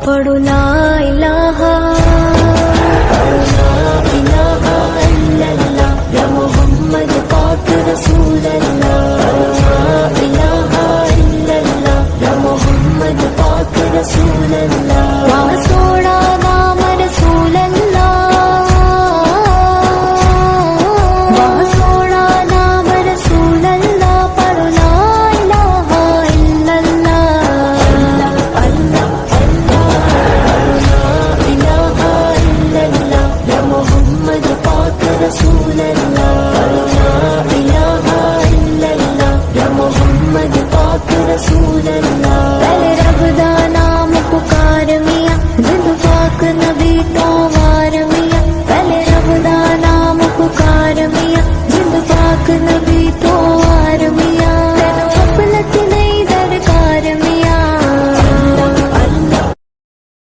پڑھو لا الہ الا اللہ یا محمد پاک رسول اللہ، لا الہ الا اللہ یا محمد پاک رسول اللہ۔